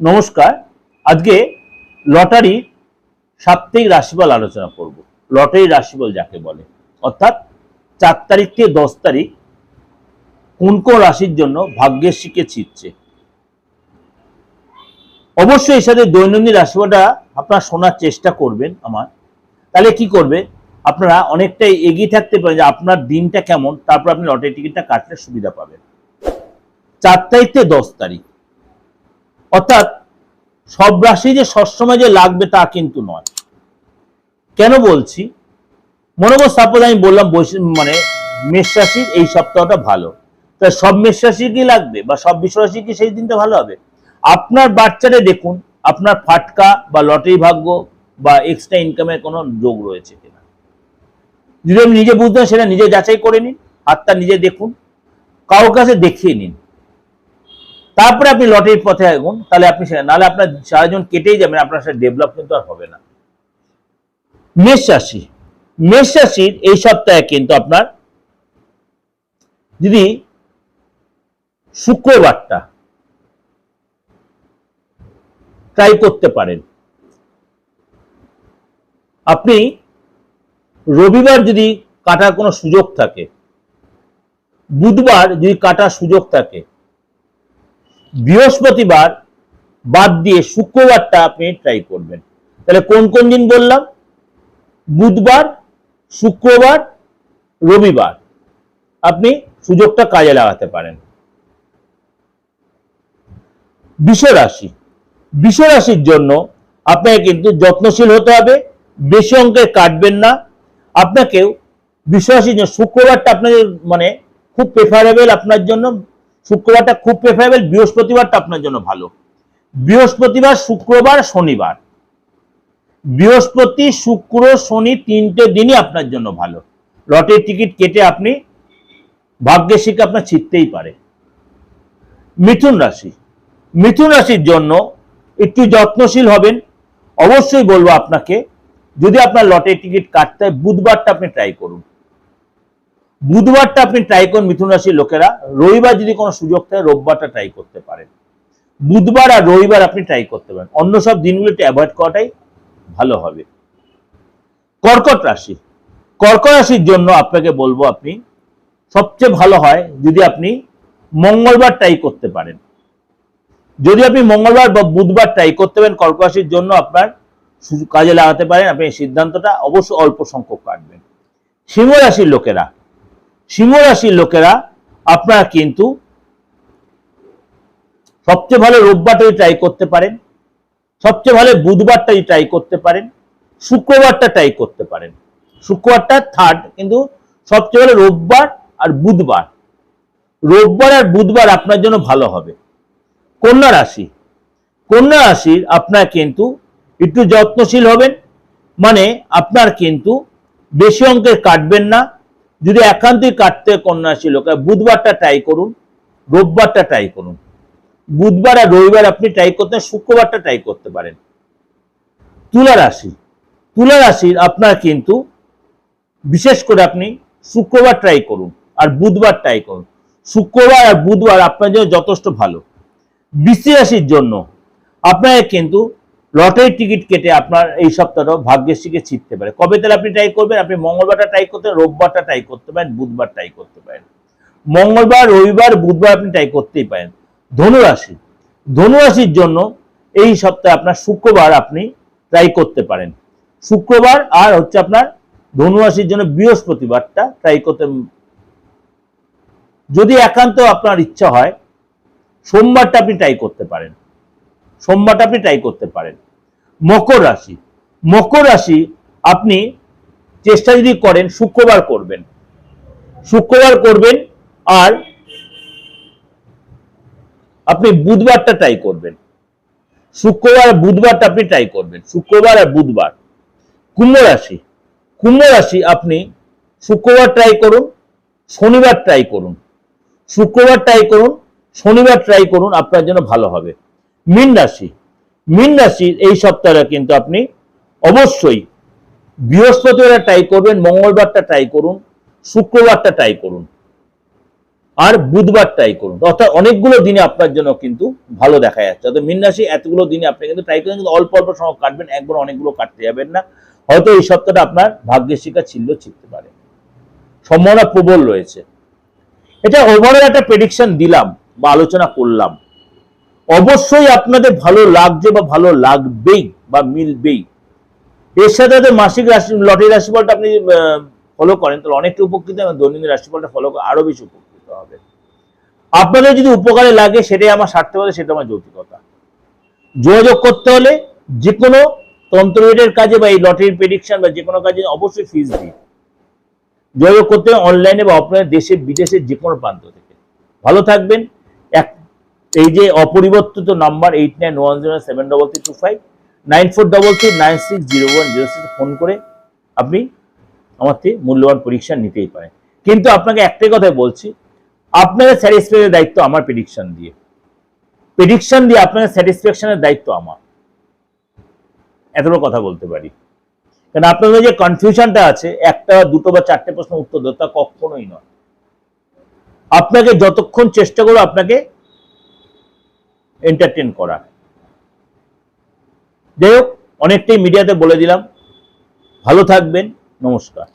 নমস্কার। আজকে লটারির সাপ্তাহিক রাশিফল আলোচনা করব। লটারি রাশিফল যাকে বলে, অর্থাৎ 4 তারিখ থেকে 10 তারিখ কোন কোন রাশির জন্য ভাগ্যের শিখে ছিটছে। অবশ্যই এর সাথে দৈনন্দিন রাশিফলটা আপনারা শোনার চেষ্টা করবেন আমার। তাহলে কি করবে, আপনারা অনেকটাই এগিয়ে থাকতে পারেন যে আপনার দিনটা কেমন, তারপর আপনি লটারি টিকিটটা কাটলে সুবিধা পাবেন। 4 তারিখ থেকে 10 তারিখ, অর্থাৎ সব রাশি যে সবসময় যে লাগবে তা কিন্তু নয়। কেন বলছি, মনে করো সাপোজ আমি বললাম মেষ রাশির এই সপ্তাহটা ভালো, তাই সব মেষ রাশি কি লাগবে বা সব বৃষ রাশি কি সেই দিনটা ভালো হবে? আপনার বাচ্চারে দেখুন, আপনার ফাটকা বা লটারি ভাগ্য বা এক্সট্রা ইনকামের কোনো যোগ রয়েছে কিনা। যদি আপনি নিজে বুঝতেন সেটা নিজে যাচাই করে নিন, হাতটা নিজে দেখুন, কারোর কাছে দেখিয়ে নিন, তারপরে আপনি লটারির পথে আগুন। তাহলে আপনি সেটা, নাহলে আপনার সারাজন কেটেই যাবেন, আপনার সাথে ডেভেলপ কিন্তু আর হবে না। মেষ রাশি, মেষ রাশির এই সপ্তাহে কিন্তু আপনার যদি শুক্রবারটা ট্রাই করতে পারেন, আপনি রবিবার যদি কাটার কোনো সুযোগ থাকে, বুধবার যদি কাটার সুযোগ থাকে, বৃহস্পতিবার বাদ দিয়ে শুক্রবারটা আপনি ট্রাই করবেন। তাহলে কোন কোন দিন বললাম? বুধবার, শুক্রবার, রবিবার আপনি সুযোগটা কাজে লাগাতে পারেন। বৃষ রাশি, বৃষ রাশির জন্য আপনাকে কিন্তু যত্নশীল হতে হবে, বেশি অঙ্কের কাটবেন না। আপনাকেও বৃষ রাশির জন্য শুক্রবারটা আপনাদের খুব প্রেফারেবল, আপনার জন্য শুক্রবারটা খুব প্রেফারেবল। বৃহস্পতিবারটা আপনার জন্য ভালো। বৃহস্পতিবার, শুক্রবার, শনিবার, বৃহস্পতি, শুক্র, শনি 3টে দিনই আপনার জন্য ভালো। লটারি টিকিট কেটে আপনি ভাগ্যের শিখে আপনার ছিটতেই পারে। মিথুন রাশি, মিথুন রাশির জন্য একটু যত্নশীল হবেন। অবশ্যই বলবো আপনাকে, যদি আপনার লটারি টিকিট কাটতে হয় বুধবারটা আপনি ট্রাই করুন, বুধবারটা আপনি ট্রাই করুন মিথুন রাশির লোকেরা। রবিবার যদি কোনো সুযোগ থাকে রোববারটা ট্রাই করতে পারেন। বুধবার আর রবিবার আপনি ট্রাই করতে পারেন, অন্য সব দিনগুলোতে অ্যাভয়েড করাটাই ভালো হবে। কর্কট রাশি, কর্কট রাশির জন্য আপনাকে বলবো, আপনি সবচেয়ে ভালো হয় যদি আপনি মঙ্গলবার ট্রাই করতে পারেন। যদি আপনি মঙ্গলবার বা বুধবার ট্রাই করতে পারেন, কর্কট রাশির জন্য আপনার কাজে লাগাতে পারেন। আপনি এই সিদ্ধান্তটা অবশ্যই অল্প সংখ্যক কাটবেন। সিংহ রাশির লোকেরা, সিংহ রাশির লোকেরা আপনারা কিন্তু সবচেয়ে ভালো রোববারটাই ট্রাই করতে পারেন, সবচেয়ে ভালো বুধবারটাই ট্রাই করতে পারেন, শুক্রবারটা ট্রাই করতে পারেন। শুক্রবারটা থার্ড, কিন্তু সবচেয়ে ভালো রোববার আর বুধবার। রোববার আর বুধবার আপনার জন্য ভালো হবে। কন্যা রাশি, কন্যা রাশির আপনার কিন্তু একটু যত্নশীল হবেন, আপনার কিন্তু বেশি অঙ্কের কাটবেন না। যদি একান্তই কাটতে কন্যা রাশির লোক, বুধবারটা ট্রাই করুন, রোববারটা ট্রাই করুন। বুধবার আর রবিবার আপনি ট্রাই করতে, শুক্রবারটা ট্রাই করতে পারেন। তুলা রাশি, তুলা রাশির আপনার কিন্তু বিশেষ করে আপনি শুক্রবার ট্রাই করুন আর বুধবার ট্রাই করুন। শুক্রবার আর বুধবার আপনার জন্য যথেষ্ট ভালো। বৃশ্চিক রাশির জন্য আপনার কিন্তু লটারি টিকিট কেটে আপনার এই সপ্তাহটা ভাগ্যের শিখে ছিটতে পারে। কবে তাহলে আপনি ট্রাই করবেন? আপনি মঙ্গলবারটা ট্রাই করতে, রোববারটা ট্রাই করতে পারেন, বুধবার ট্রাই করতে পারেন। মঙ্গলবার, রবিবার, বুধবার আপনি ট্রাই করতেই পারেন। ধনু রাশি, ধনু রাশির জন্য এই সপ্তাহে আপনার শুক্রবার আপনি ট্রাই করতে পারেন। শুক্রবার আর হচ্ছে আপনার ধনু রাশির জন্য বৃহস্পতিবারটা ট্রাই করতে। যদি একান্ত আপনার ইচ্ছা হয় সোমবারটা আপনি ট্রাই করতে পারেন, সোমবারটা আপনি ট্রাই করতে পারেন। মকর রাশি, মকর রাশি আপনি চেষ্টা যদি করেন শুক্রবার করবেন, শুক্রবার করবেন আর আপনি বুধবারটা ট্রাই করবেন। শুক্রবার আর বুধবারটা আপনি ট্রাই করবেন, শুক্রবার আর বুধবার। কুম্ভ রাশি, কুম্ভ রাশি আপনি শুক্রবার ট্রাই করুন, শনিবার ট্রাই করুন, শুক্রবার ট্রাই করুন, শনিবার ট্রাই করুন, আপনার জন্য ভালো হবে। মীন রাশি, মীন রাশির এই সপ্তাহে কিন্তু আপনি অবশ্যই বৃহস্পতিবার ট্রাই করবেন, মঙ্গলবারটা ট্রাই করুন, শুক্রবারটা ট্রাই করুন। আর বুধবার ট্রাই করুন, অর্থাৎ অনেকগুলো দিনে আপনার জন্য কিন্তু ভালো দেখা যাচ্ছে। অর্থাৎ মীন রাশি এতগুলো দিনে আপনি কিন্তু ট্রাই করেন, কিন্তু অল্প অল্প সময় কাটবেন, একবার অনেকগুলো কাটতে যাবেন না। হয়তো এই সপ্তাহটা আপনার ভাগ্যের শিখা ছিঁড়তে পারে, সম্ভাবনা প্রবল রয়েছে। এটা ওভারঅল একটা প্রেডিকশন দিলাম বা আলোচনা করলাম। অবশ্যই আপনাদের ভালো লাগছে বা ভালো লাগবেই বা মিলবেই। এর সাথে সাথে মাসিক রাশি লটারি রাশিফলটা আপনি ফলো করেন তাহলে অনেকটা উপকৃত এবং দৈনন্দিন রাশিফলটা ফলো করে আরো বেশি উপকৃত হবে। আপনাদের যদি উপকারে লাগে সেটাই আমার স্বার্থকতা, সেটা আমার যৌক্তিকতা। যোগাযোগ করতে হলে যে কোনো তন্ত্রবিদের কাজে বা এই লটারির প্রেডিকশন বা যে কোনো কাজে অবশ্যই ফিস দিই। যোগাযোগ করতে হবে অনলাইনে বা অফলাইনে, দেশে বিদেশের যে কোনো প্রান্ত থেকে। ভালো থাকবেন। এই যে অপরিবর্তিত নাম্বার 8910733325 9433960106 ফোন করে আপনি আমার থেকে মূল্যবান পরীক্ষা নিতেই পারেন। কিন্তু আপনাকে একটাই কথাই বলছি, আপনাদের স্যাটিসফ্যাকশনের দায়িত্ব আমার প্রেডিকশন দিয়ে আপনাদের স্যাটিসফ্যাকশনের দায়িত্ব আমার। এতটা কথা বলতে পারি। কারণ আপনাদের যে কনফিউশনটা আছে, একটা দুটো বা চারটে প্রশ্ন উত্তর দেওয়া, তা কখনোই নয়। আপনাকে যতক্ষণ চেষ্টা করবো আপনাকে এন্টারটেন করা। যাই হোক, অনেকটাই মিডিয়াতে বলে দিলাম। ভালো থাকবেন, নমস্কার।